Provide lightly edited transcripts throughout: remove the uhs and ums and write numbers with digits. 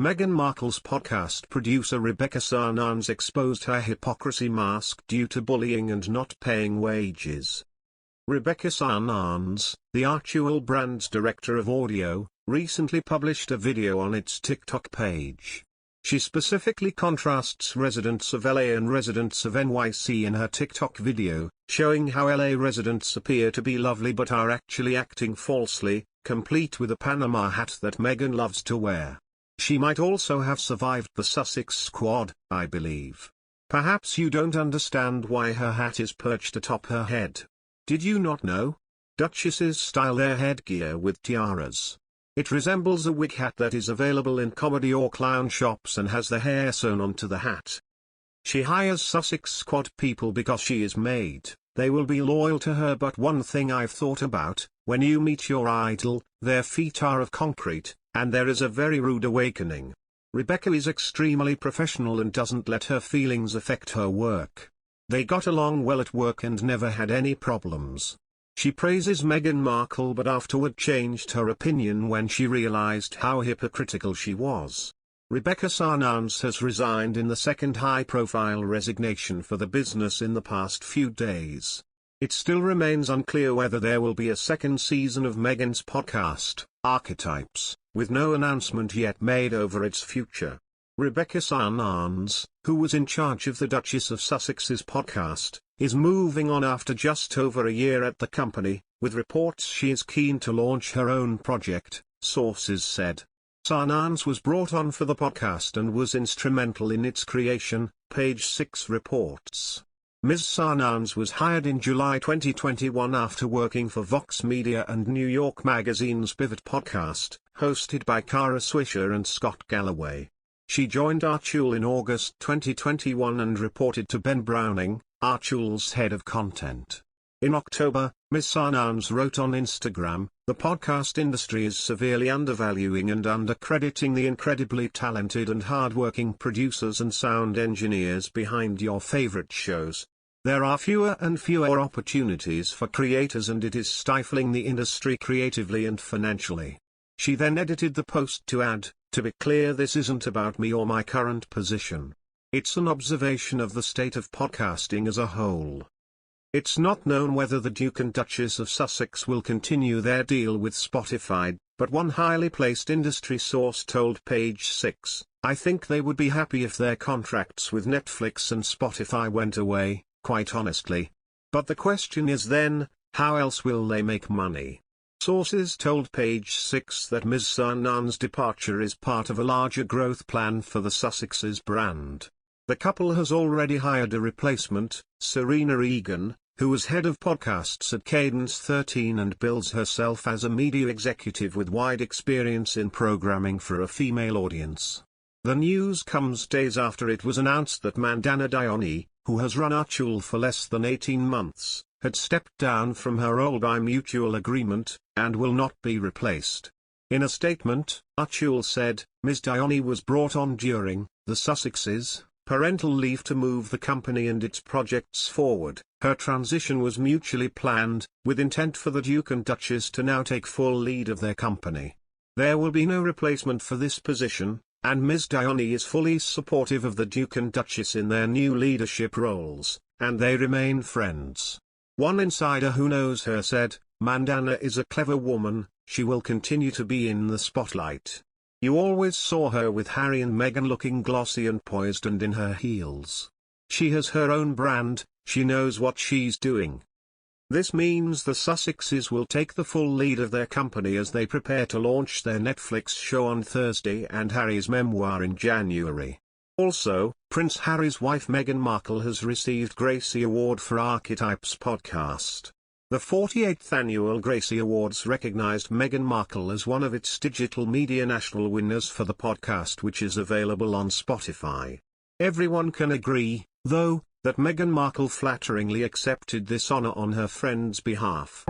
Meghan Markle's podcast producer Rebecca Sananès exposed her hypocrisy mask due to bullying and not paying wages. Rebecca Sananès, the Archie brand's director of audio, recently published a video on its TikTok page. She specifically contrasts residents of LA and residents of NYC in her TikTok video, showing how LA residents appear to be lovely but are actually acting falsely, complete with a Panama hat that Meghan loves to wear. She might also have survived the Sussex squad, I believe. Perhaps you don't understand why her hat is perched atop her head. Did you not know? Duchesses style their headgear with tiaras. It resembles a wig hat that is available in comedy or clown shops and has the hair sewn onto the hat. She hires Sussex squad people because she is made. They will be loyal to her, but one thing I've thought about, when you meet your idol, their feet are of concrete, and there is a very rude awakening. Rebecca is extremely professional and doesn't let her feelings affect her work. They got along well at work and never had any problems. She praises Meghan Markle but afterward changed her opinion when she realized how hypocritical she was. Rebecca Sananès has resigned in the second high-profile resignation for the business in the past few days. It still remains unclear whether there will be a second season of Meghan's podcast, Archetypes, with no announcement yet made over its future. Rebecca Sananès, who was in charge of the Duchess of Sussex's podcast, is moving on after just over a year at the company, with reports she is keen to launch her own project, sources said. Sananès was brought on for the podcast and was instrumental in its creation, Page 6 reports. Ms. Sananès was hired in July 2021 after working for Vox Media and New York Magazine's Pivot podcast, hosted by Kara Swisher and Scott Galloway. She joined Archie in August 2021 and reported to Ben Browning, Archie's head of content. In October, Ms. Sananès wrote on Instagram, "The podcast industry is severely undervaluing and undercrediting the incredibly talented and hardworking producers and sound engineers behind your favorite shows. There are fewer and fewer opportunities for creators and it is stifling the industry creatively and financially." She then edited the post to add, "To be clear, this isn't about me or my current position. It's an observation of the state of podcasting as a whole." It's not known whether the Duke and Duchess of Sussex will continue their deal with Spotify, but one highly placed industry source told Page 6, "I think they would be happy if their contracts with Netflix and Spotify went away, quite honestly. But the question is then, how else will they make money?" Sources told Page 6 that Ms. Sananès' departure is part of a larger growth plan for the Sussex's brand. The couple has already hired a replacement, Serena Egan, who was head of podcasts at Cadence 13 and bills herself as a media executive with wide experience in programming for a female audience. The news comes days after it was announced that Mandana Dione, who has run Archie for less than 18 months, had stepped down from her role by mutual agreement, and will not be replaced. In a statement, Archie said, "Ms. Dione was brought on during the Sussexes' parental leave to move the company and its projects forward. Her transition was mutually planned, with intent for the Duke and Duchess to now take full lead of their company. There will be no replacement for this position, and Ms. Dione is fully supportive of the Duke and Duchess in their new leadership roles, and they remain friends." One insider who knows her said, "Mandana is a clever woman, she will continue to be in the spotlight. You always saw her with Harry and Meghan looking glossy and poised and in her heels. She has her own brand, she knows what she's doing." This means the Sussexes will take the full lead of their company as they prepare to launch their Netflix show on Thursday and Harry's memoir in January. Also, Prince Harry's wife Meghan Markle has received Gracie Award for Archetypes podcast. The 48th annual Gracie Awards recognized Meghan Markle as one of its Digital Media National winners for the podcast, which is available on Spotify. Everyone can agree, though, that Meghan Markle flatteringly accepted this honor on her friend's behalf.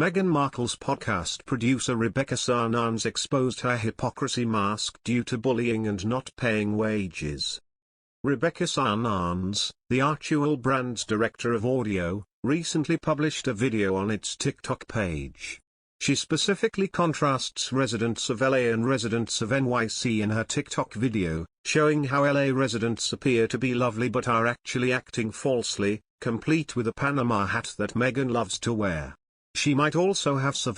Meghan Markle's podcast producer Rebecca Sananès exposed her hypocrisy mask due to bullying and not paying wages. Rebecca Sananès, the Archie brand's director of audio, recently published a video on its TikTok page. She specifically contrasts residents of LA and residents of NYC in her TikTok video, showing how LA residents appear to be lovely but are actually acting falsely, complete with a Panama hat that Meghan loves to wear. She might also have survived